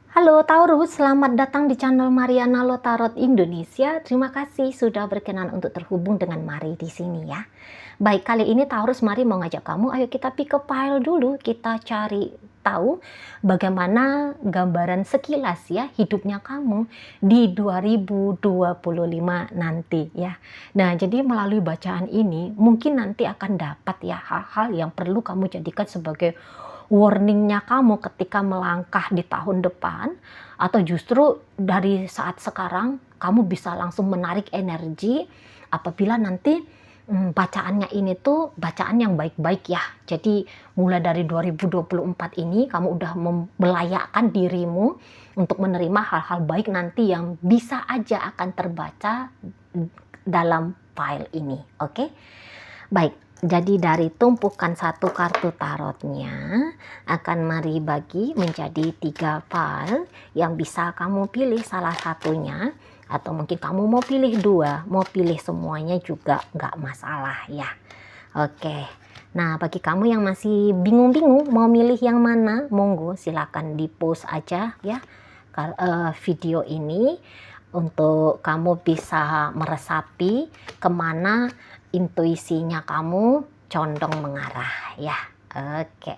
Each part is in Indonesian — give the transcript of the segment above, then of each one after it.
Halo Taurus, selamat datang di channel Mariana Lo Tarot Indonesia. Terima kasih sudah berkenan untuk terhubung dengan Mari di sini ya. Baik, kali ini Taurus Mari mau ngajak kamu, ayo kita pick a file dulu, kita cari tahu bagaimana gambaran sekilas ya hidupnya kamu di 2025 nanti ya. Nah, jadi melalui bacaan ini mungkin nanti akan dapat ya hal-hal yang perlu kamu jadikan sebagai warningnya kamu ketika melangkah di tahun depan, atau justru dari saat sekarang kamu bisa langsung menarik energi apabila nanti bacaannya ini tuh bacaan yang baik-baik ya. Jadi mulai dari 2024 ini kamu udah melayakkan dirimu untuk menerima hal-hal baik nanti yang bisa aja akan terbaca dalam file ini. Oke? Baik, jadi dari tumpukan satu kartu tarotnya akan Mari bagi menjadi 3 file yang bisa kamu pilih salah satunya, atau mungkin kamu mau pilih 2, mau pilih semuanya juga nggak masalah ya. Oke, nah bagi kamu yang masih bingung-bingung mau milih yang mana, monggo silakan di post aja ya video ini untuk kamu bisa meresapi kemana intuisinya kamu condong mengarah ya. Oke,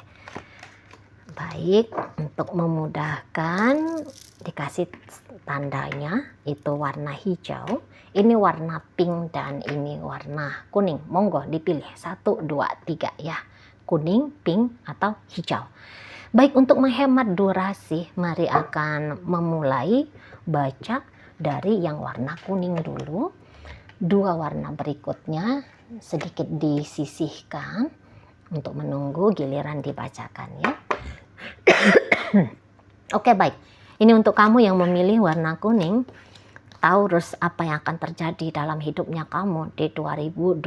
baik, untuk memudahkan dikasih tandanya itu warna hijau, ini warna pink, dan ini warna kuning. Monggo dipilih 1, 2, 3 ya, kuning, pink, atau hijau. Baik, untuk menghemat durasi Mari akan memulai baca dari yang warna kuning dulu. 2 warna berikutnya sedikit disisihkan untuk menunggu giliran dibacakan ya. Oke, baik. Ini untuk kamu yang memilih warna kuning, Taurus, apa yang akan terjadi dalam hidupnya kamu di 2025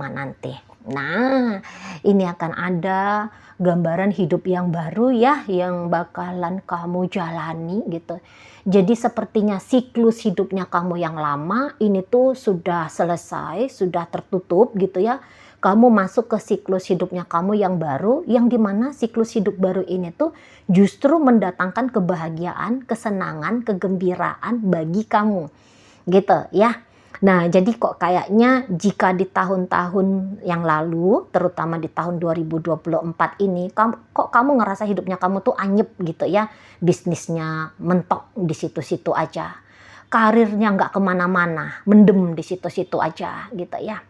nanti. Nah, ini akan ada gambaran hidup yang baru ya, yang bakalan kamu jalani gitu. Jadi sepertinya siklus hidupnya kamu yang lama ini tuh sudah selesai, sudah tertutup gitu ya. Kamu masuk ke siklus hidupnya kamu yang baru, yang dimana siklus hidup baru ini tuh justru mendatangkan kebahagiaan, kesenangan, kegembiraan bagi kamu gitu ya. Nah, jadi kok kayaknya jika di tahun-tahun yang lalu, terutama di tahun 2024 ini, kok kamu ngerasa hidupnya kamu tuh anyep gitu ya, bisnisnya mentok di situ-situ aja, karirnya nggak kemana-mana, mendem di situ-situ aja gitu ya.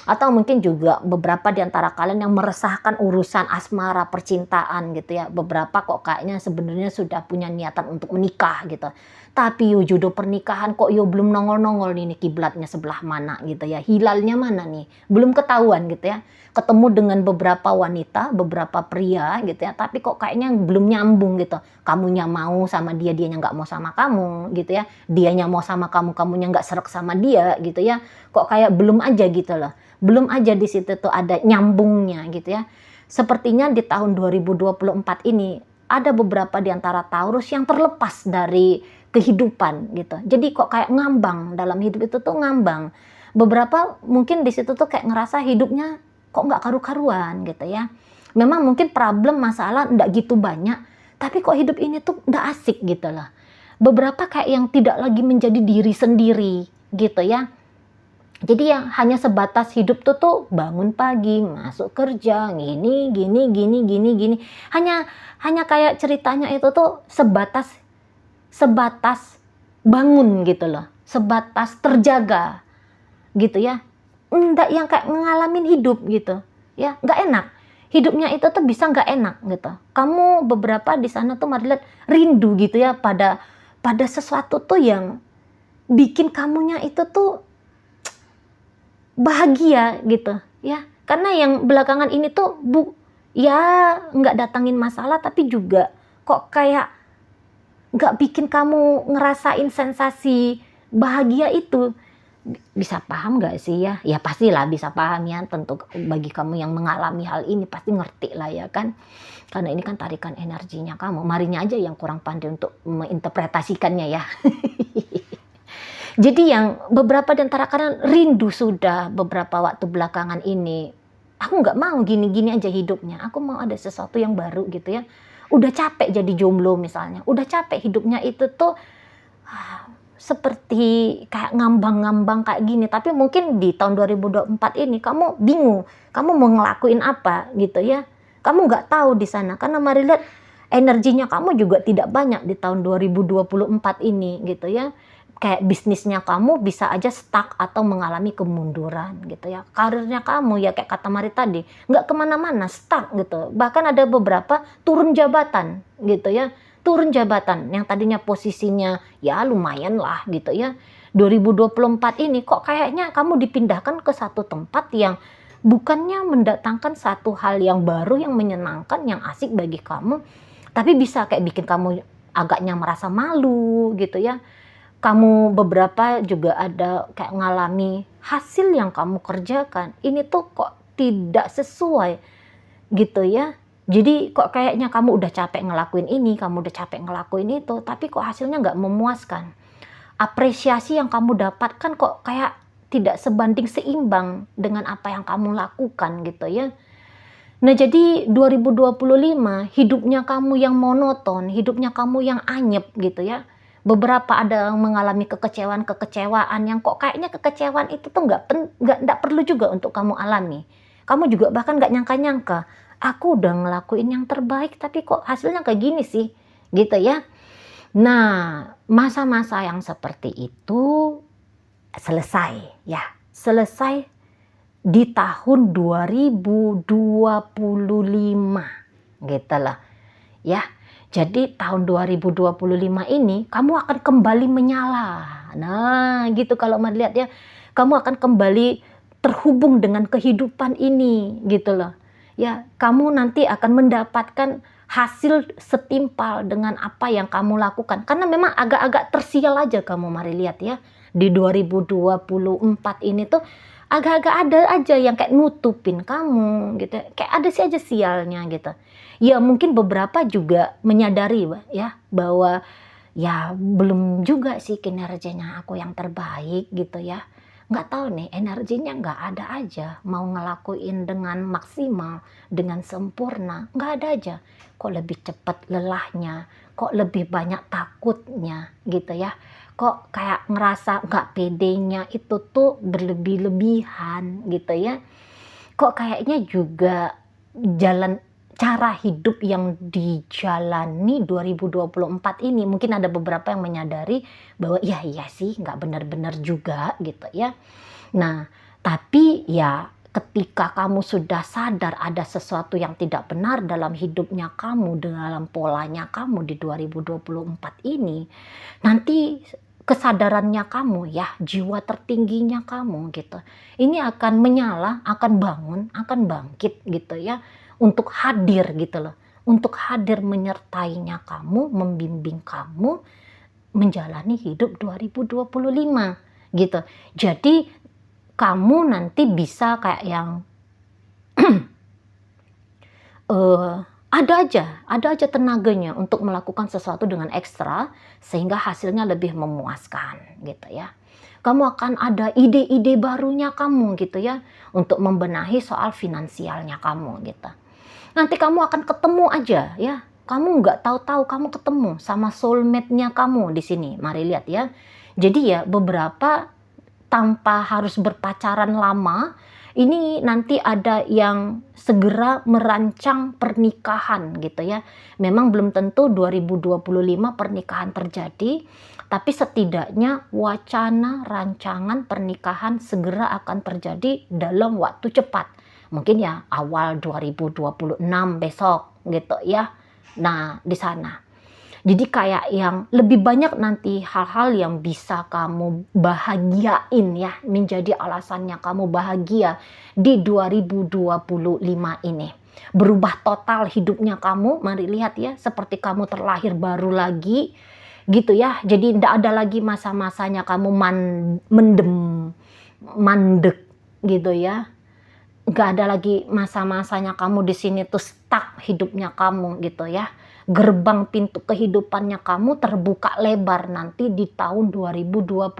Atau mungkin juga beberapa di antara kalian yang meresahkan urusan asmara percintaan gitu ya. Beberapa kok kayaknya sebenarnya sudah punya niatan untuk menikah gitu. Tapi yo jodoh pernikahan kok yo belum nongol-nongol nih kiblatnya sebelah mana gitu ya. Hilalnya mana nih? Belum ketahuan gitu ya. Ketemu dengan beberapa wanita, beberapa pria gitu ya. Tapi kok kayaknya belum nyambung gitu. Kamunya mau sama dia, dianya nggak mau sama kamu gitu ya. Dianya mau sama kamu, kamunya nggak serak sama dia gitu ya. Kok kayak belum aja gitu loh. Belum aja di situ tuh ada nyambungnya gitu ya. Sepertinya di tahun 2024 ini ada beberapa di antara Taurus yang terlepas dari kehidupan gitu. Jadi kok kayak ngambang, dalam hidup itu tuh ngambang. Beberapa mungkin di situ tuh kayak ngerasa hidupnya kok nggak karu-karuan gitu ya. Memang mungkin problem masalah nggak gitu banyak, tapi kok hidup ini tuh nggak asik gitu lah. Beberapa kayak yang tidak lagi menjadi diri sendiri gitu ya. Jadi yang hanya sebatas hidup tuh bangun pagi, masuk kerja, gini. Hanya kayak ceritanya itu tuh sebatas bangun gitu loh, sebatas terjaga gitu ya. Enggak yang kayak ngalamin hidup gitu ya, nggak enak. Hidupnya itu tuh bisa nggak enak gitu. Kamu beberapa di sana tuh Mari lihat rindu gitu ya pada sesuatu tuh yang bikin kamunya itu tuh bahagia gitu ya, karena yang belakangan ini tuh ya nggak datangin masalah, tapi juga kok kayak nggak bikin kamu ngerasain sensasi bahagia itu. Bisa paham nggak sih ya? Ya pastilah bisa paham ya, tentu bagi kamu yang mengalami hal ini pasti ngerti lah ya kan, karena ini kan tarikan energinya kamu. Marinya aja yang kurang pandai untuk menginterpretasikannya ya. Jadi yang beberapa di antara kalian rindu sudah beberapa waktu belakangan ini. Aku nggak mau gini-gini aja hidupnya. Aku mau ada sesuatu yang baru gitu ya. udah capek jadi jomblo misalnya, udah capek hidupnya itu tuh seperti kayak ngambang-ngambang kayak gini, tapi mungkin di tahun 2024 ini kamu bingung, kamu mau ngelakuin apa gitu ya. Kamu nggak tahu di sana, karena mari lihat energinya kamu juga tidak banyak di tahun 2024 ini gitu ya. Kayak bisnisnya kamu bisa aja stuck atau mengalami kemunduran gitu ya. Karirnya kamu ya kayak kata Mari tadi, nggak kemana-mana, stuck gitu. Bahkan ada beberapa turun jabatan gitu ya. Turun jabatan yang tadinya posisinya ya lumayan lah gitu ya. 2024 ini kok kayaknya kamu dipindahkan ke satu tempat yang bukannya mendatangkan satu hal yang baru, yang menyenangkan, yang asik bagi kamu, tapi bisa kayak bikin kamu agaknya merasa malu gitu ya. Kamu beberapa juga ada kayak ngalami hasil yang kamu kerjakan ini tuh kok tidak sesuai gitu ya. Jadi kok kayaknya kamu udah capek ngelakuin ini, kamu udah capek ngelakuin itu, tapi kok hasilnya nggak memuaskan. Apresiasi yang kamu dapatkan kok kayak tidak sebanding seimbang dengan apa yang kamu lakukan gitu ya. Nah jadi 2025 hidupnya kamu yang monoton, hidupnya kamu yang anyep gitu ya. Beberapa ada yang mengalami kekecewaan-kekecewaan yang kok kayaknya kekecewaan itu tuh nggak perlu juga untuk kamu alami. Kamu juga bahkan nggak nyangka-nyangka, aku udah ngelakuin yang terbaik tapi kok hasilnya kayak gini sih, gitu ya. Nah, masa-masa yang seperti itu selesai ya, selesai di tahun 2025, gitu loh ya. Jadi tahun 2025 ini kamu akan kembali menyala. Nah, gitu kalau melihat ya, kamu akan kembali terhubung dengan kehidupan ini, gitu loh. Ya, kamu nanti akan mendapatkan hasil setimpal dengan apa yang kamu lakukan. Karena memang agak-agak tersial aja kamu mari lihat ya. Di 2024 ini tuh agak-agak ada aja yang kayak nutupin kamu gitu. Kayak ada sih aja sialnya gitu. Ya mungkin beberapa juga menyadari ya bahwa ya belum juga sih kinerjanya aku yang terbaik gitu ya. Nggak tahu nih energinya nggak ada aja. Mau ngelakuin dengan maksimal, dengan sempurna, nggak ada aja. Kok lebih cepat lelahnya, kok lebih banyak takutnya gitu ya. Kok kayak ngerasa nggak pedenya itu tuh berlebih-lebihan gitu ya. Kok kayaknya juga jalan cara hidup yang dijalani 2024 ini mungkin ada beberapa yang menyadari bahwa iya sih nggak benar-benar juga gitu ya. Nah tapi ya ketika kamu sudah sadar ada sesuatu yang tidak benar dalam hidupnya kamu, dalam polanya kamu di 2024 ini, nanti kesadarannya kamu ya, jiwa tertingginya kamu gitu, ini akan menyala, akan bangun, akan bangkit gitu ya, untuk hadir gitu loh, untuk hadir menyertainya kamu, membimbing kamu menjalani hidup 2025 gitu. Jadi kamu nanti bisa kayak yang ada aja tenaganya untuk melakukan sesuatu dengan ekstra sehingga hasilnya lebih memuaskan gitu ya. Kamu akan ada ide-ide barunya kamu gitu ya untuk membenahi soal finansialnya kamu gitu. Nanti kamu akan ketemu aja ya. Kamu nggak tahu-tahu kamu ketemu sama soulmate-nya kamu di sini. Mari lihat ya. Jadi ya beberapa tanpa harus berpacaran lama, ini nanti ada yang segera merancang pernikahan gitu ya. Memang belum tentu 2025 pernikahan terjadi, tapi setidaknya wacana rancangan pernikahan segera akan terjadi dalam waktu cepat. Mungkin ya awal 2026 besok gitu ya. Nah, di sana. Jadi kayak yang lebih banyak nanti hal-hal yang bisa kamu bahagiain ya, menjadi alasannya kamu bahagia di 2025 ini. Berubah total hidupnya kamu, mari lihat ya, seperti kamu terlahir baru lagi gitu ya. Jadi tidak ada lagi masa-masanya kamu mendem, mandek gitu ya. Nggak ada lagi masa-masanya kamu di sini tuh stuck hidupnya kamu gitu ya. Gerbang pintu kehidupannya kamu terbuka lebar nanti di tahun 2025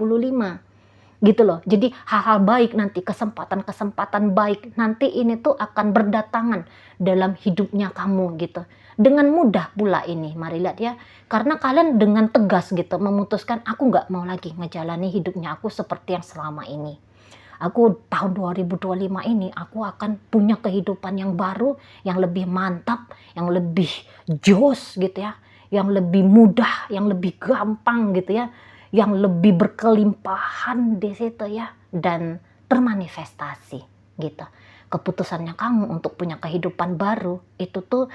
gitu loh. Jadi hal-hal baik nanti, kesempatan-kesempatan baik nanti ini tuh akan berdatangan dalam hidupnya kamu gitu. dengan mudah pula ini. Mari lihat ya, karena kalian dengan tegas gitu memutuskan, aku nggak mau lagi ngejalani hidupnya aku seperti yang selama ini. Aku tahun 2025 ini aku akan punya kehidupan yang baru, yang lebih mantap, yang lebih jos gitu ya, yang lebih mudah, yang lebih gampang gitu ya, yang lebih berkelimpahan di situ ya, dan termanifestasi gitu. Keputusannya kamu untuk punya kehidupan baru itu tuh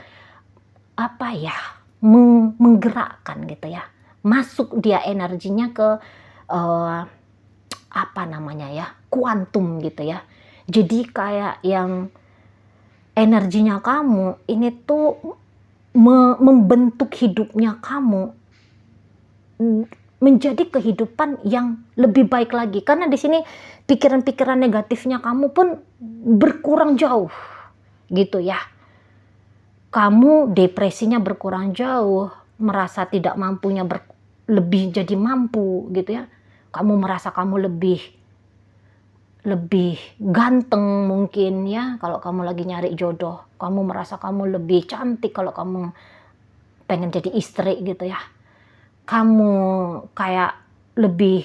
apa ya, menggerakkan gitu ya, masuk dia energinya ke apa namanya ya, kuantum gitu ya. Jadi kayak yang energinya kamu ini tuh membentuk hidupnya kamu menjadi kehidupan yang lebih baik lagi. Karena di sini pikiran-pikiran negatifnya kamu pun berkurang jauh gitu ya. Kamu depresinya berkurang jauh, merasa tidak mampunya lebih jadi mampu gitu ya. Kamu merasa kamu lebih ganteng mungkin ya kalau kamu lagi nyari jodoh. Kamu merasa kamu lebih cantik kalau kamu pengen jadi istri gitu ya. Kamu kayak lebih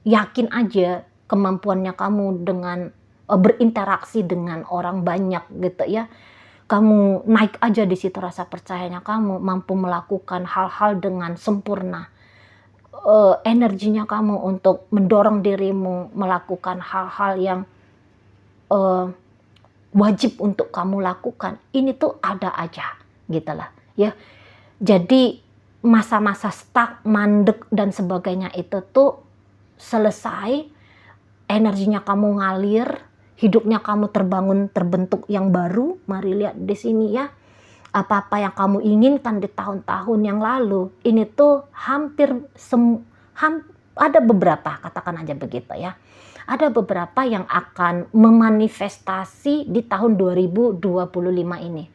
yakin aja kemampuannya kamu dengan berinteraksi dengan orang banyak gitu ya. Kamu naik aja di situ rasa percayanya kamu, mampu melakukan hal-hal dengan sempurna. Energinya kamu untuk mendorong dirimu melakukan hal-hal yang wajib untuk kamu lakukan, ini tuh ada aja gitu lah ya. Jadi masa-masa stuck, mandek dan sebagainya itu tuh selesai, energinya kamu ngalir, hidupnya kamu terbentuk yang baru. Mari lihat di sini ya, apa-apa yang kamu inginkan di tahun-tahun yang lalu ini tuh ada beberapa, katakan aja begitu ya, ada beberapa yang akan memanifestasi di tahun 2025 ini.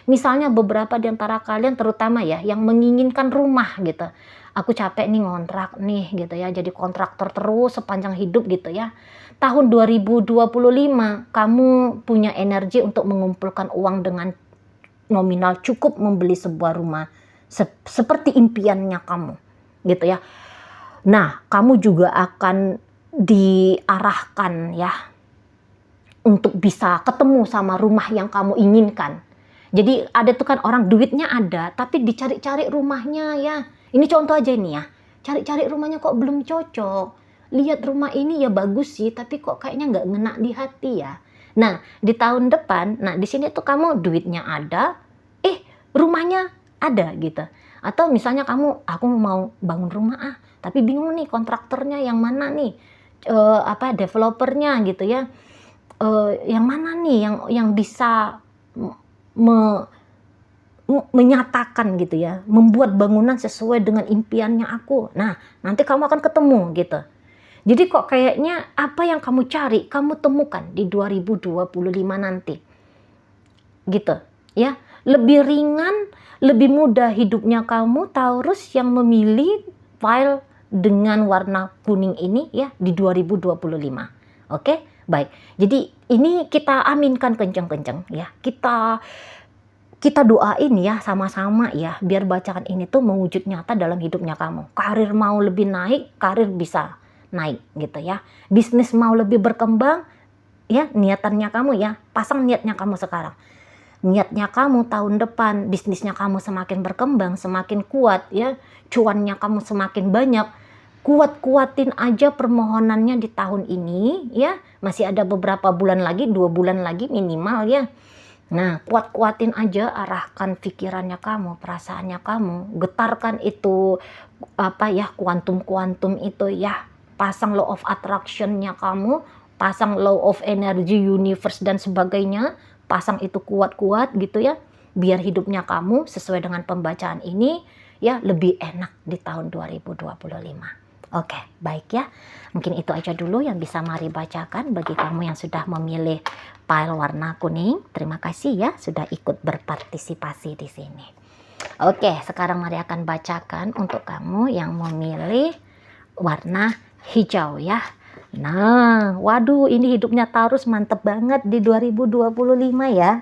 Misalnya beberapa di antara kalian terutama ya yang menginginkan rumah gitu. Aku capek nih ngontrak nih gitu ya, jadi kontraktor terus sepanjang hidup gitu ya. Tahun 2025 kamu punya energi untuk mengumpulkan uang dengan nominal cukup membeli sebuah rumah seperti impiannya kamu gitu ya. Nah, kamu juga akan diarahkan ya untuk bisa ketemu sama rumah yang kamu inginkan. Jadi ada tuh kan orang duitnya ada tapi dicari-cari rumahnya ya. Ini contoh aja ini ya. Cari-cari rumahnya kok belum cocok. Lihat rumah ini ya bagus sih tapi kok kayaknya nggak ngena di hati ya. Nah, di tahun depan, nah di sini tuh kamu duitnya ada, rumahnya ada gitu. Atau misalnya kamu, aku mau bangun rumah tapi bingung nih kontraktornya yang mana nih, developernya gitu ya, yang mana nih yang bisa menyatakan gitu ya, membuat bangunan sesuai dengan impiannya aku. Nah, nanti kamu akan ketemu gitu. Jadi kok kayaknya apa yang kamu cari, kamu temukan di 2025 nanti. Gitu, ya. Lebih ringan, lebih mudah hidupnya kamu, Taurus yang memilih file dengan warna kuning ini ya di 2025. Oke, baik. Jadi ini kita aminkan kenceng-kenceng ya. Kita doain ya sama-sama ya, biar bacaan ini tuh mewujud nyata dalam hidupnya kamu. Karir mau lebih naik, karir bisa naik gitu ya. Bisnis mau lebih berkembang, ya niatannya kamu ya, pasang niatnya kamu sekarang. Niatnya kamu tahun depan, bisnisnya kamu semakin berkembang, semakin kuat ya, cuannya kamu semakin banyak. Kuat-kuatin aja permohonannya di tahun ini ya, masih ada beberapa bulan lagi, 2 bulan lagi minimal ya. Nah, kuat-kuatin aja, arahkan pikirannya kamu, perasaannya kamu, getarkan itu kuantum-kuantum itu ya. Pasang law of attraction-nya kamu, pasang law of energy, universe dan sebagainya, pasang itu kuat-kuat gitu ya. Biar hidupnya kamu sesuai dengan pembacaan ini ya lebih enak di tahun 2025. Oke, baik ya. Mungkin itu aja dulu yang bisa Mari bacakan bagi kamu yang sudah memilih file warna kuning. Terima kasih ya sudah ikut berpartisipasi di sini. Oke, sekarang Mari akan bacakan untuk kamu yang memilih warna hijau ya. Nah, waduh ini hidupnya Taurus mantep banget di 2025 ya.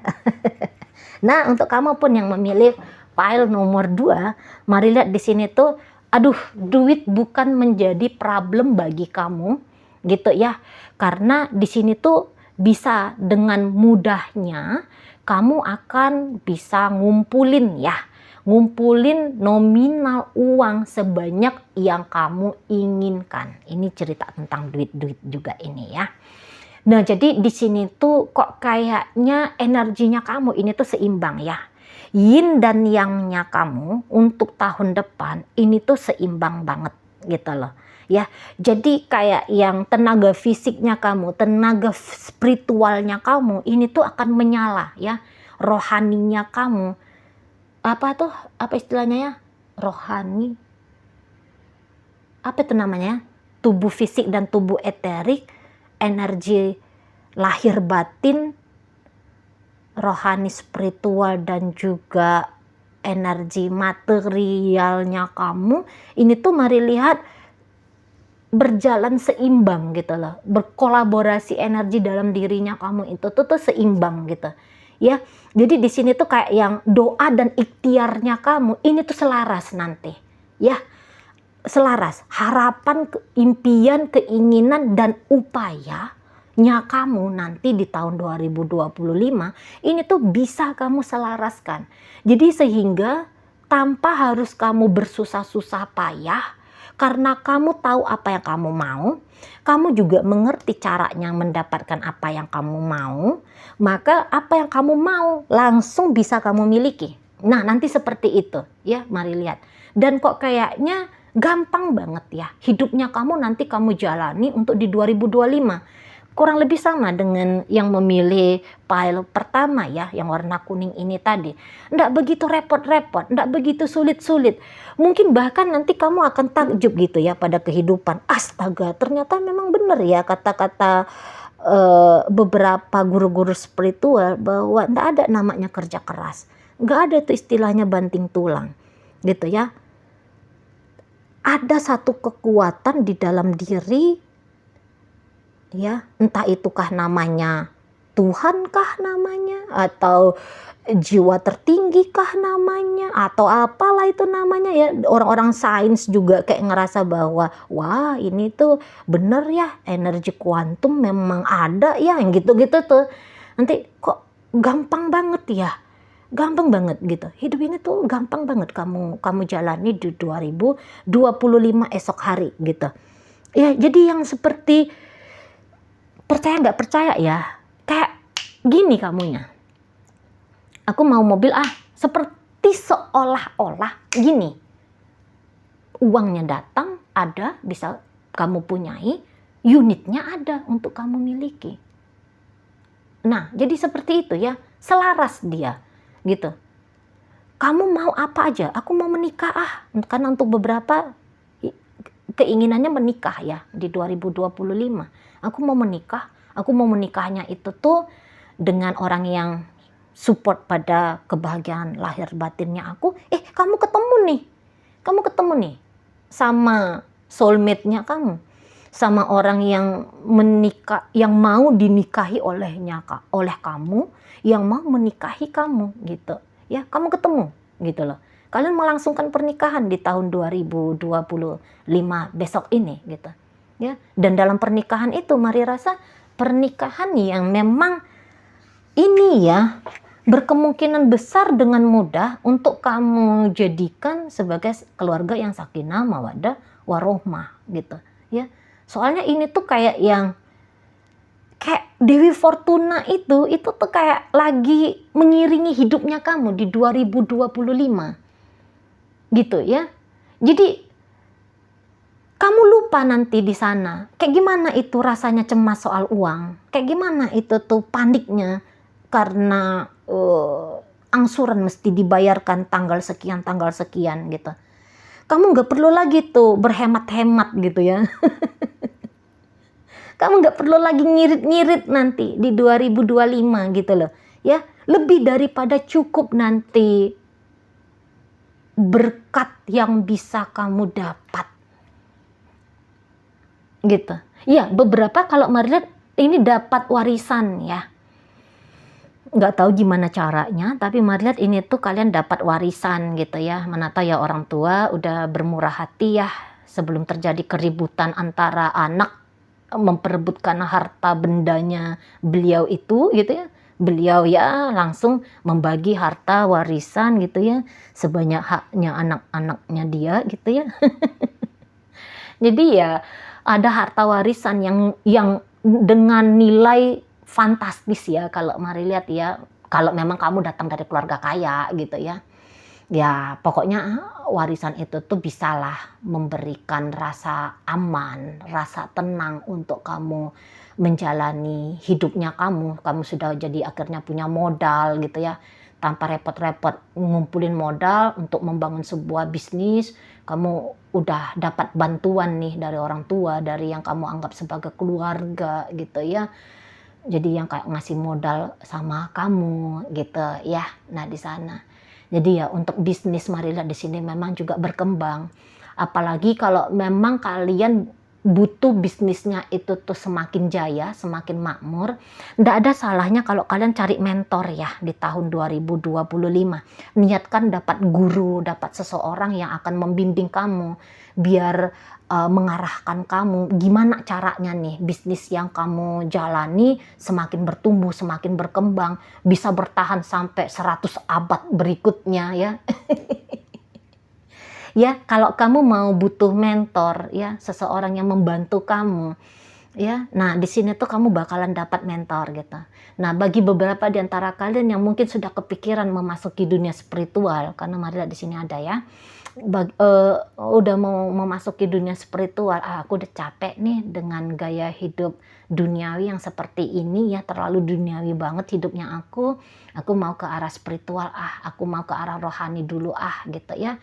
Nah, untuk kamu pun yang memilih file nomor 2, mari lihat di sini tuh, aduh, duit bukan menjadi problem bagi kamu, gitu ya. Karena di sini tuh bisa dengan mudahnya kamu akan bisa ngumpulin ya, ngumpulin nominal uang sebanyak yang kamu inginkan. Ini cerita tentang duit-duit juga ini ya. Nah, jadi di sini tuh kok kayaknya energinya kamu ini tuh seimbang ya. Yin dan yang-nya kamu untuk tahun depan ini tuh seimbang banget gitu loh. Ya, jadi kayak yang tenaga fisiknya kamu, tenaga spiritualnya kamu ini tuh akan menyala ya. Rohaninya kamu, apa tuh, apa istilahnya ya? Rohani, apa itu namanya? Tubuh fisik dan tubuh eterik, energi lahir batin, rohani spiritual dan juga energi materialnya kamu ini tuh mari lihat berjalan seimbang gitu loh, berkolaborasi energi dalam dirinya kamu itu tuh seimbang gitu ya. Jadi di sini tuh kayak yang doa dan ikhtiarnya kamu ini tuh selaras nanti ya, selaras harapan, impian, keinginan dan upayanya kamu nanti di tahun 2025 ini tuh bisa kamu selaraskan. Jadi sehingga tanpa harus kamu bersusah-susah payah, karena kamu tahu apa yang kamu mau, kamu juga mengerti caranya mendapatkan apa yang kamu mau, maka apa yang kamu mau langsung bisa kamu miliki. Nah, nanti seperti itu ya, mari lihat. Dan kok kayaknya gampang banget ya hidupnya kamu nanti kamu jalani untuk di 2025. Kurang lebih sama dengan yang memilih file pertama ya, yang warna kuning ini tadi. Nggak begitu repot-repot, nggak begitu sulit-sulit. Mungkin bahkan nanti kamu akan takjub gitu ya pada kehidupan. Astaga, ternyata memang benar ya kata-kata beberapa guru-guru spiritual bahwa nggak ada namanya kerja keras. Nggak ada tuh istilahnya banting tulang gitu ya. Ada satu kekuatan di dalam diri ya, entah itukah namanya Tuhan kah namanya, atau jiwa tertinggi kah namanya, atau apalah itu namanya ya. Orang-orang sains juga kayak ngerasa bahwa wah ini tuh bener ya, energi kuantum memang ada ya, yang gitu-gitu tuh. Nanti kok gampang banget ya, gampang banget gitu. Hidup ini tuh gampang banget kamu jalani di 2025 esok hari gitu. Ya, jadi yang seperti percaya nggak percaya ya, kayak gini kamunya. Aku mau mobil seperti seolah-olah gini. Uangnya datang, ada, bisa kamu punyai, unitnya ada untuk kamu miliki. Nah, jadi seperti itu ya, selaras dia gitu. Kamu mau apa aja, aku mau menikah karena untuk beberapa keinginannya menikah ya di 2025. Aku mau menikah, aku mau menikahnya itu tuh dengan orang yang support pada kebahagiaan lahir batinnya aku. Kamu ketemu nih sama soulmate-nya kamu, sama orang yang menikah, yang mau dinikahi oleh kamu, yang mau menikahi kamu gitu ya. Kamu ketemu gitu loh. Kalian melangsungkan pernikahan di tahun 2025 besok ini gitu. Ya, dan dalam pernikahan itu mari rasa pernikahan yang memang ini ya berkemungkinan besar dengan mudah untuk kamu jadikan sebagai keluarga yang sakinah mawaddah warohmah gitu ya. Soalnya ini tuh kayak yang kayak Dewi Fortuna itu tuh kayak lagi mengiringi hidupnya kamu di 2025 gitu ya. Jadi kamu lupa nanti di sana, kayak gimana itu rasanya cemas soal uang, kayak gimana itu tuh paniknya karena angsuran mesti dibayarkan tanggal sekian gitu. Kamu nggak perlu lagi tuh berhemat-hemat gitu ya. Kamu nggak perlu lagi ngirit-ngirit nanti di 2025 gitu loh. Ya, lebih daripada cukup nanti berkat yang bisa kamu dapat. Gitu. Ya, beberapa kalau mari lihat ini dapat warisan ya. nggak tahu gimana caranya, tapi mari lihat ini tuh kalian dapat warisan gitu ya. Mana tahu ya orang tua udah bermurah hati ya, sebelum terjadi keributan antara anak memperebutkan harta bendanya beliau itu gitu ya. Beliau ya langsung membagi harta warisan gitu ya, sebanyak haknya anak-anaknya dia gitu ya. Jadi ya ada harta warisan yang dengan nilai fantastis ya kalau mari lihat ya. Kalau memang kamu datang dari keluarga kaya gitu ya. Ya pokoknya warisan itu tuh bisalah memberikan rasa aman, rasa tenang untuk kamu menjalani hidupnya kamu. Kamu sudah jadi akhirnya punya modal gitu ya. Tanpa repot-repot ngumpulin modal untuk membangun sebuah bisnis, kamu udah dapat bantuan nih dari orang tua, dari yang kamu anggap sebagai keluarga gitu ya. Jadi yang kayak ngasih modal sama kamu gitu ya. Nah di sana. Jadi ya untuk bisnis mari lihat di sini memang juga berkembang. Apalagi kalau memang kalian butuh bisnisnya itu tuh semakin jaya, semakin makmur. Nggak ada salahnya kalau kalian cari mentor ya di tahun 2025. Niatkan dapat guru, dapat seseorang yang akan membimbing kamu biar mengarahkan kamu gimana caranya nih bisnis yang kamu jalani semakin bertumbuh, semakin berkembang, bisa bertahan sampai 100 abad berikutnya ya. Ya, kalau kamu mau butuh mentor ya, seseorang yang membantu kamu ya. Nah, di sini tuh kamu bakalan dapat mentor gitu. Nah, bagi beberapa di antara kalian yang mungkin sudah kepikiran memasuki dunia spiritual, karena mari lihat di sini ada ya. Udah mau memasuki dunia spiritual, aku udah capek nih dengan gaya hidup duniawi yang seperti ini ya, terlalu duniawi banget hidupnya aku mau ke arah spiritual aku mau ke arah rohani dulu gitu ya.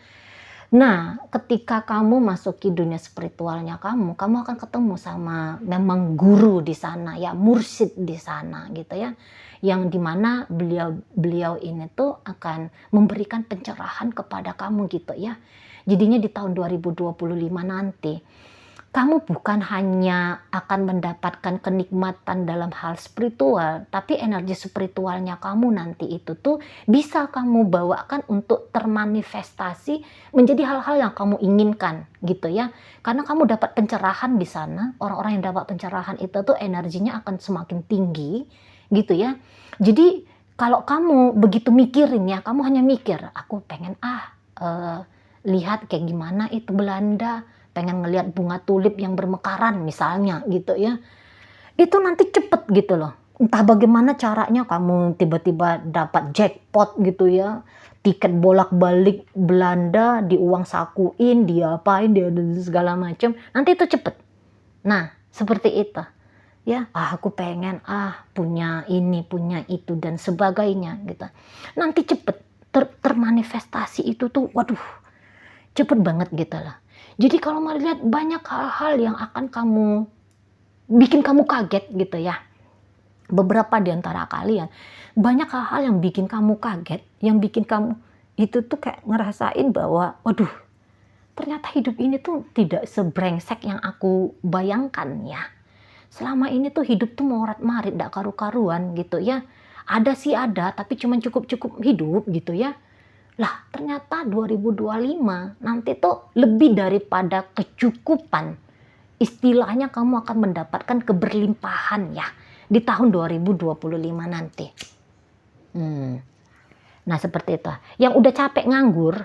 Nah, ketika kamu masuki dunia spiritualnya kamu akan ketemu sama memang guru di sana ya, mursyid di sana gitu ya. Yang dimana beliau ini tuh akan memberikan pencerahan kepada kamu gitu ya. Jadinya di tahun 2025 nanti kamu bukan hanya akan mendapatkan kenikmatan dalam hal spiritual, tapi energi spiritualnya kamu nanti itu tuh bisa kamu bawakan untuk termanifestasi menjadi hal-hal yang kamu inginkan gitu ya. Karena kamu dapat pencerahan di sana, orang-orang yang dapat pencerahan itu tuh energinya akan semakin tinggi gitu ya. Jadi kalau kamu begitu mikirin ya, kamu hanya mikir, aku pengen lihat kayak gimana itu Belanda, pengen ngelihat bunga tulip yang bermekaran misalnya gitu ya. Itu nanti cepet gitu loh. Entah bagaimana caranya kamu tiba-tiba dapat jackpot gitu ya. Tiket bolak-balik Belanda diuang sakuin, diapain, dia segala macam. Nanti itu cepet. Nah, seperti itu. Ya, aku pengen punya ini, punya itu dan sebagainya gitu. Nanti cepet termanifestasi itu tuh, waduh, cepet banget gitu lah. Jadi kalau mau lihat banyak hal-hal yang akan bikin kamu kaget gitu ya. Beberapa di antara kalian, banyak hal-hal yang bikin kamu kaget, yang bikin kamu itu tuh kayak ngerasain bahwa, waduh, ternyata hidup ini tuh tidak sebrengsek yang aku bayangkan ya. Selama ini tuh hidup tuh morat-marit, gak karu-karuan gitu ya. Ada sih ada, tapi cuma cukup-cukup hidup gitu ya. Lah ternyata 2025 nanti tuh lebih daripada kecukupan. Istilahnya kamu akan mendapatkan keberlimpahan ya di tahun 2025 nanti. Nah seperti itu. Yang udah capek nganggur,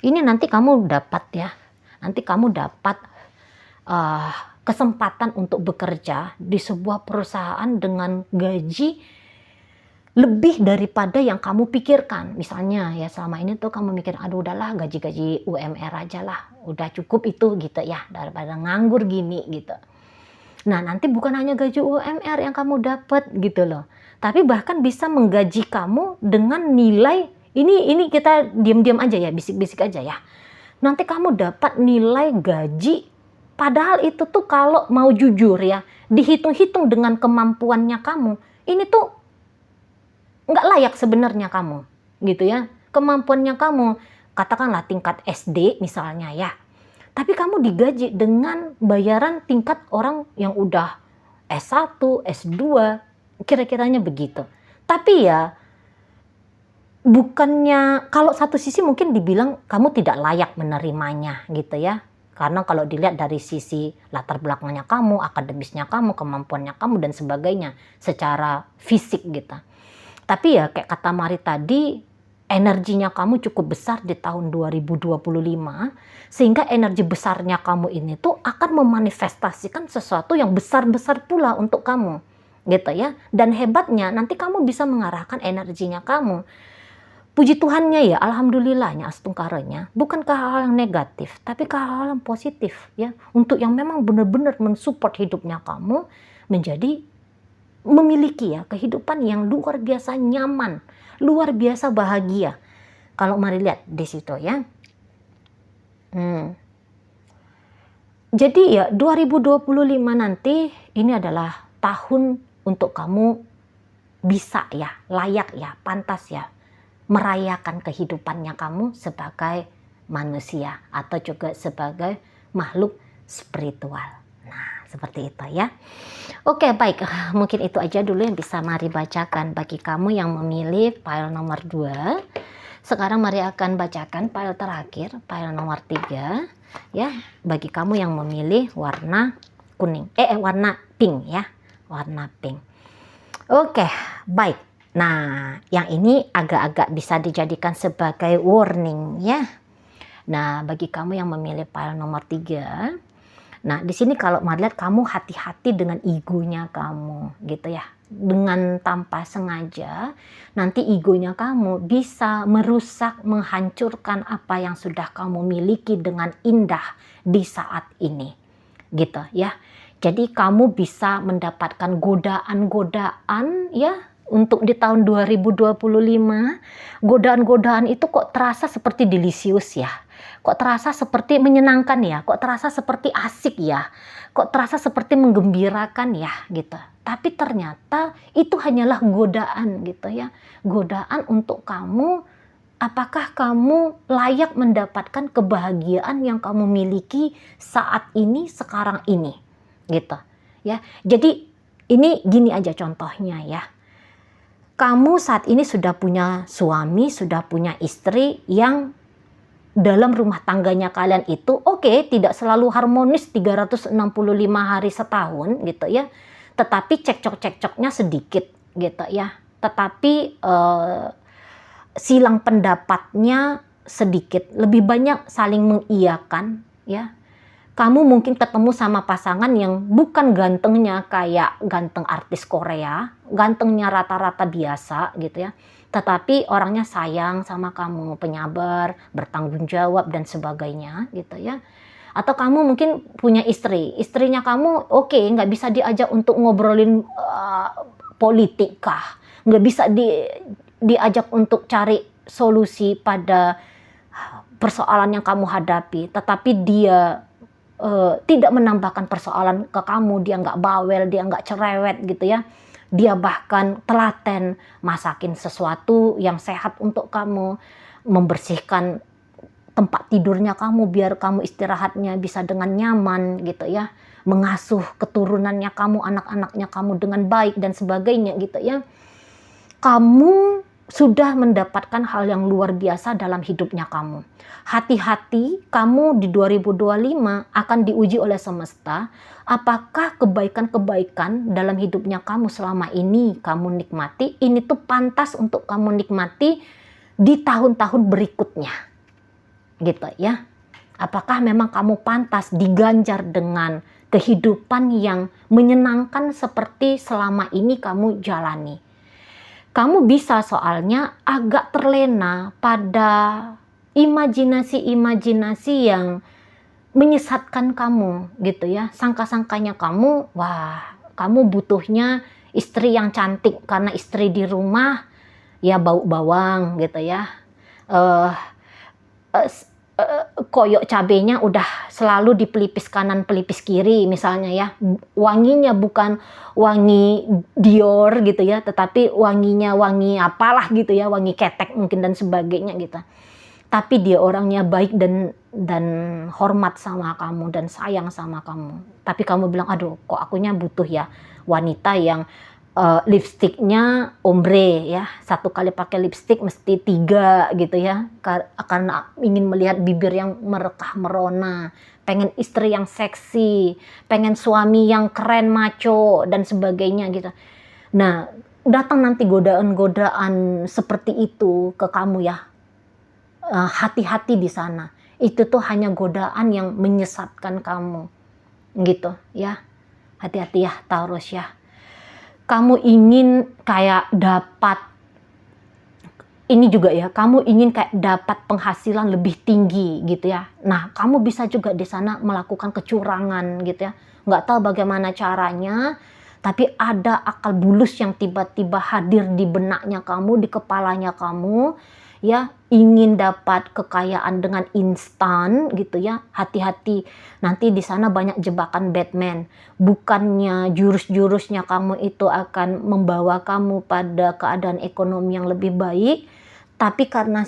ini nanti kamu dapat ya. Nanti kamu dapat kesempatan untuk bekerja di sebuah perusahaan dengan gaji lebih daripada yang kamu pikirkan. Misalnya ya selama ini tuh kamu mikir, aduh udahlah gaji-gaji UMR aja lah, udah cukup itu gitu ya, daripada nganggur gini gitu. Nah nanti bukan hanya gaji UMR yang kamu dapat gitu loh, tapi bahkan bisa menggaji kamu dengan nilai, ini kita diam-diam aja ya, bisik-bisik aja ya. Nanti kamu dapat nilai gaji, padahal itu tuh kalau mau jujur ya, dihitung-hitung dengan kemampuannya kamu, ini tuh nggak layak sebenarnya kamu gitu ya. Kemampuannya kamu katakanlah tingkat SD misalnya ya, tapi kamu digaji dengan bayaran tingkat orang yang udah S1, S2, kira-kiranya begitu. Tapi ya bukannya, kalau satu sisi mungkin dibilang kamu tidak layak menerimanya gitu ya. Karena kalau dilihat dari sisi latar belakangnya kamu, akademisnya kamu, kemampuannya kamu dan sebagainya secara fisik gitu. Tapi ya kayak kata Mari tadi, energinya kamu cukup besar di tahun 2025, sehingga energi besarnya kamu ini tuh akan memanifestasikan sesuatu yang besar-besar pula untuk kamu gitu ya. Dan hebatnya nanti kamu bisa mengarahkan energinya kamu. Puji Tuhannya ya, alhamdulillahnya, astungkaranya, bukan ke hal yang negatif, tapi ke hal yang positif ya, untuk yang memang benar-benar mensupport hidupnya kamu menjadi memiliki ya kehidupan yang luar biasa nyaman, luar biasa bahagia. Kalau mari lihat di situ ya. Jadi ya 2025 nanti ini adalah tahun untuk kamu bisa ya, layak ya, pantas ya merayakan kehidupannya kamu sebagai manusia atau juga sebagai makhluk spiritual. Nah, seperti itu ya. Oke, baik. Mungkin itu aja dulu yang bisa Mari bacakan bagi kamu yang memilih file nomor 2. Sekarang Mari akan bacakan file terakhir, file nomor 3 ya, bagi kamu yang memilih warna kuning. Warna pink ya. Warna pink. Oke, baik. Nah, yang ini agak-agak bisa dijadikan sebagai warning ya. Nah, bagi kamu yang memilih file nomor 3, nah di sini kalau Mari lihat kamu hati-hati dengan egonya kamu gitu ya. Dengan tanpa sengaja nanti egonya kamu bisa merusak, menghancurkan apa yang sudah kamu miliki dengan indah di saat ini. Gitu ya. Jadi kamu bisa mendapatkan godaan-godaan ya. Untuk di tahun 2025, godaan-godaan itu kok terasa seperti delisius ya. Kok terasa seperti menyenangkan ya. Kok terasa seperti asik ya. Kok terasa seperti menggembirakan ya gitu. Tapi ternyata itu hanyalah godaan gitu ya. Godaan untuk kamu, apakah kamu layak mendapatkan kebahagiaan yang kamu miliki saat ini, sekarang ini gitu ya. Jadi ini gini aja contohnya ya. Kamu saat ini sudah punya suami, sudah punya istri yang dalam rumah tangganya kalian itu tidak selalu harmonis 365 hari setahun gitu ya. Tetapi cekcok-cekcoknya sedikit gitu ya. Tetapi silang pendapatnya sedikit, lebih banyak saling mengiyakan ya. Kamu mungkin ketemu sama pasangan yang bukan gantengnya kayak ganteng artis Korea, gantengnya rata-rata biasa gitu ya, tetapi orangnya sayang sama kamu, penyabar, bertanggung jawab dan sebagainya gitu ya. Atau kamu mungkin punya istri, istrinya kamu nggak bisa diajak untuk ngobrolin politik kah, nggak bisa diajak untuk cari solusi pada persoalan yang kamu hadapi, tetapi dia tidak menambahkan persoalan ke kamu, dia nggak bawel, dia nggak cerewet gitu ya. Dia bahkan telaten masakin sesuatu yang sehat untuk kamu, membersihkan tempat tidurnya kamu biar kamu istirahatnya bisa dengan nyaman gitu ya, mengasuh keturunannya kamu, anak-anaknya kamu dengan baik dan sebagainya gitu ya. Kamu sudah mendapatkan hal yang luar biasa dalam hidupnya kamu. Hati-hati, kamu di 2025 akan diuji oleh semesta. Apakah kebaikan-kebaikan dalam hidupnya kamu selama ini kamu nikmati, ini tuh pantas untuk kamu nikmati di tahun-tahun berikutnya. Gitu ya. Apakah memang kamu pantas diganjar dengan kehidupan yang menyenangkan seperti selama ini kamu jalani. Kamu bisa soalnya agak terlena pada imajinasi-imajinasi yang menyesatkan kamu gitu ya. Sangka-sangkanya kamu, wah kamu butuhnya istri yang cantik karena istri di rumah ya bau bawang gitu ya. Koyok cabenya udah selalu di pelipis kanan pelipis kiri misalnya ya, wanginya bukan wangi Dior gitu ya, tetapi wanginya wangi apalah gitu ya, wangi ketek mungkin dan sebagainya gitu. Tapi dia orangnya baik dan hormat sama kamu dan sayang sama kamu, tapi kamu bilang aduh kok akunya butuh ya wanita yang lipstiknya ombre ya, satu kali pakai lipstik mesti 3 gitu ya, karena ingin melihat bibir yang merekah merona, pengen istri yang seksi, pengen suami yang keren maco dan sebagainya gitu. Nah, datang nanti godaan-godaan seperti itu ke kamu ya, hati-hati di sana. Itu tuh hanya godaan yang menyesatkan kamu gitu ya. Hati-hati ya Taurus ya. Kamu ingin kayak dapat ini juga ya, kamu ingin kayak dapat penghasilan lebih tinggi gitu ya. Nah, kamu bisa juga di sana melakukan kecurangan gitu ya. Nggak tahu bagaimana caranya, tapi ada akal bulus yang tiba-tiba hadir di benaknya kamu, di kepalanya kamu, ya, ingin dapat kekayaan dengan instan gitu ya. Hati-hati, nanti di sana banyak jebakan Batman. Bukannya jurus-jurusnya kamu itu akan membawa kamu pada keadaan ekonomi yang lebih baik, tapi karena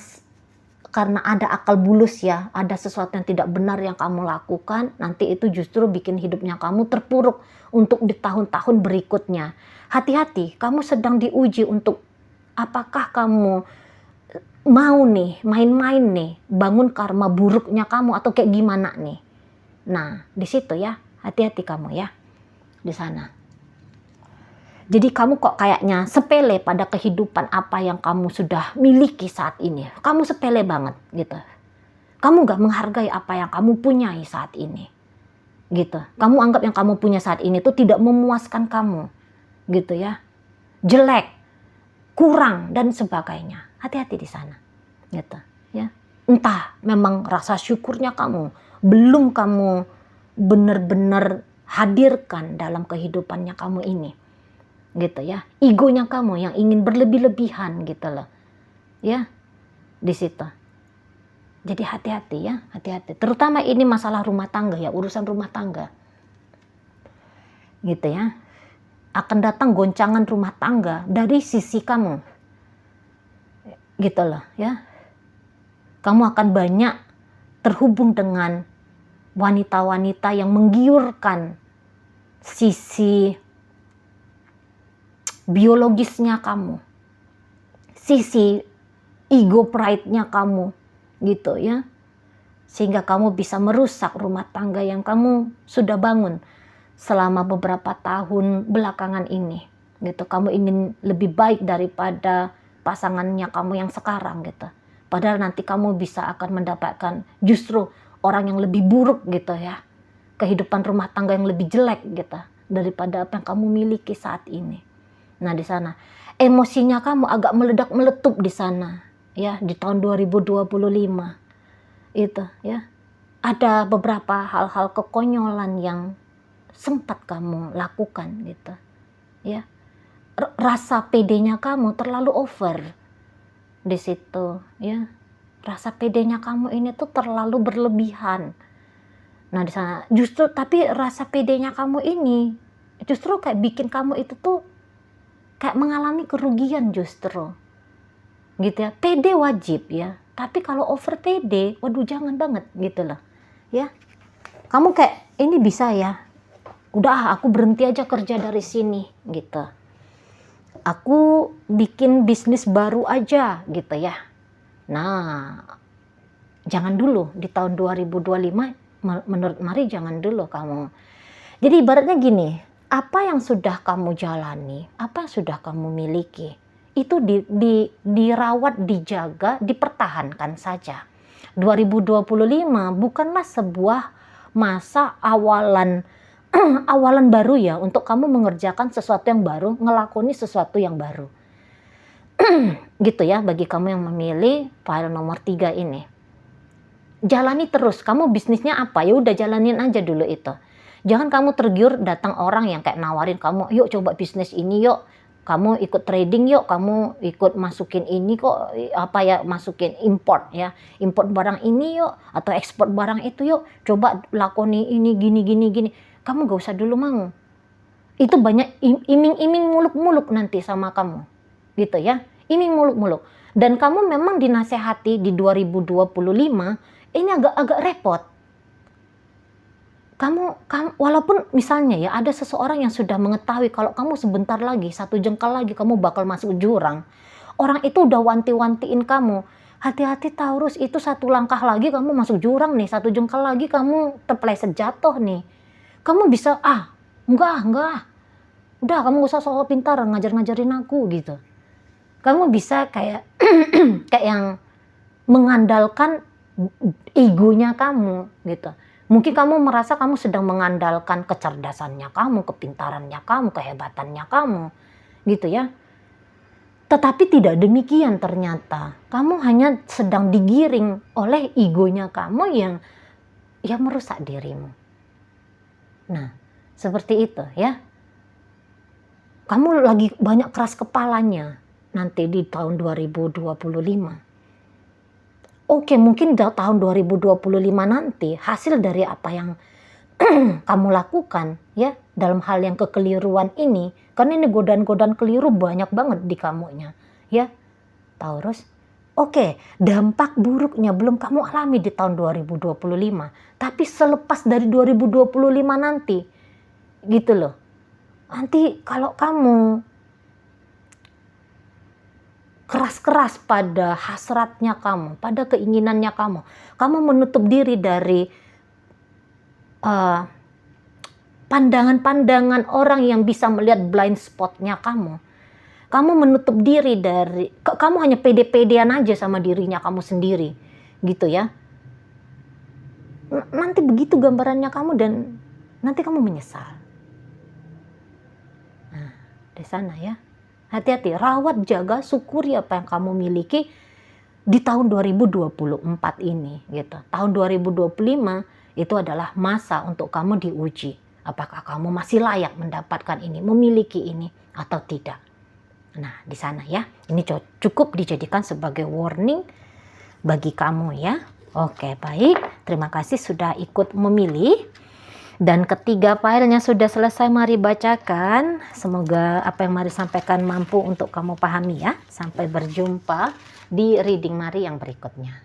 ada akal bulus ya, ada sesuatu yang tidak benar yang kamu lakukan, nanti itu justru bikin hidupnya kamu terpuruk untuk di tahun-tahun berikutnya. Hati-hati, kamu sedang diuji untuk apakah kamu mau nih, main-main nih, bangun karma buruknya kamu atau kayak gimana nih. Nah, di situ ya, hati-hati kamu ya, di sana. Jadi kamu kok kayaknya sepele pada kehidupan apa yang kamu sudah miliki saat ini. Kamu sepele banget gitu. Kamu gak menghargai apa yang kamu punyai saat ini. Gitu. Kamu anggap yang kamu punya saat ini tuh tidak memuaskan kamu. Gitu ya. Jelek, kurang dan sebagainya. Hati-hati di sana. Gitu ya. Entah memang rasa syukurnya kamu belum kamu benar-benar hadirkan dalam kehidupannya kamu ini. Gitu ya, egonya kamu yang ingin berlebih-lebihan gitu loh ya, di situ. Jadi hati-hati ya, hati-hati, terutama ini masalah rumah tangga ya, urusan rumah tangga gitu ya. Akan datang goncangan rumah tangga dari sisi kamu gitu loh ya. Kamu akan banyak terhubung dengan wanita-wanita yang menggiurkan sisi biologisnya kamu, sisi ego pride-nya kamu gitu ya, sehingga kamu bisa merusak rumah tangga yang kamu sudah bangun selama beberapa tahun belakangan ini gitu. Kamu ingin lebih baik daripada pasangannya kamu yang sekarang gitu, padahal nanti kamu bisa akan mendapatkan justru orang yang lebih buruk gitu ya, kehidupan rumah tangga yang lebih jelek gitu daripada apa yang kamu miliki saat ini. Nah, di sana emosinya kamu agak meledak-meletup di sana ya, di tahun 2025 itu ya. Ada beberapa hal-hal kekonyolan yang sempat kamu lakukan gitu ya. Rasa pedenya kamu terlalu over di situ ya. Rasa pedenya kamu ini tuh terlalu berlebihan. Nah, di sana justru, tapi rasa pedenya kamu ini justru kayak bikin kamu itu tuh kayak mengalami kerugian justru gitu ya. Pede wajib ya, tapi kalau over pede, waduh jangan banget gitu loh ya. Kamu kayak ini bisa ya, udah aku berhenti aja kerja dari sini gitu, aku bikin bisnis baru aja gitu ya. Nah, jangan dulu di tahun 2025, menurut Mari jangan dulu kamu. Jadi ibaratnya gini, apa yang sudah kamu jalani, apa yang sudah kamu miliki, itu dirawat, dijaga, dipertahankan saja. 2025 bukanlah sebuah masa awalan awalan baru ya, untuk kamu mengerjakan sesuatu yang baru, ngelakoni sesuatu yang baru. Gitu ya, bagi kamu yang memilih file nomor 3 ini. Jalani terus, kamu bisnisnya apa, ya udah jalanin aja dulu itu. Jangan kamu tergiur datang orang yang kayak nawarin kamu, yuk coba bisnis ini yuk, kamu ikut trading yuk, kamu ikut masukin ini kok, apa ya, masukin import ya, import barang ini yuk, atau ekspor barang itu yuk, coba lakoni ini gini. Kamu gak usah dulu mau. Itu banyak iming-iming muluk-muluk nanti sama kamu. Gitu ya, iming muluk-muluk. Dan kamu memang dinasehati di 2025, ini agak repot. kamu walaupun misalnya ya ada seseorang yang sudah mengetahui kalau kamu sebentar lagi, 1 jengkal lagi kamu bakal masuk jurang. Orang itu udah wanti-wantiin kamu. Hati-hati Taurus, itu 1 langkah lagi kamu masuk jurang nih, 1 jengkal lagi kamu terpeleset jatuh nih. Kamu bisa, enggak. Udah kamu gak usah sok pintar ngajar-ngajarin aku gitu. Kamu bisa kayak kayak yang mengandalkan egonya kamu gitu. Mungkin kamu merasa kamu sedang mengandalkan kecerdasannya kamu, kepintarannya kamu, kehebatannya kamu, gitu ya. Tetapi tidak demikian ternyata. Kamu hanya sedang digiring oleh egonya kamu yang merusak dirimu. Nah, seperti itu ya. Kamu lagi banyak keras kepalanya nanti di tahun 2025. Oke, mungkin tahun 2025 nanti hasil dari apa yang kamu lakukan ya dalam hal yang kekeliruan ini, karena ini godaan-godaan keliru banyak banget di kamunya ya Taurus. Oke, dampak buruknya belum kamu alami di tahun 2025, tapi selepas dari 2025 nanti gitu loh. Nanti kalau kamu keras-keras pada hasratnya kamu, pada keinginannya kamu menutup diri dari pandangan-pandangan orang yang bisa melihat blind spotnya kamu menutup diri dari, kamu hanya pede-pedean aja sama dirinya kamu sendiri, gitu ya. Nanti begitu gambarannya kamu dan nanti kamu menyesal. Nah, di sana ya. Hati-hati, rawat, jaga, syukuri apa yang kamu miliki di tahun 2024 ini gitu. Tahun 2025 itu adalah masa untuk kamu diuji. Apakah kamu masih layak mendapatkan ini, memiliki ini atau tidak. Nah, di sana ya. Ini cukup dijadikan sebagai warning bagi kamu ya. Oke, baik. Terima kasih sudah ikut memilih. Dan ketiga filenya sudah selesai, mari bacakan. Semoga apa yang Mari sampaikan mampu untuk kamu pahami ya. Sampai berjumpa di reading Mari yang berikutnya.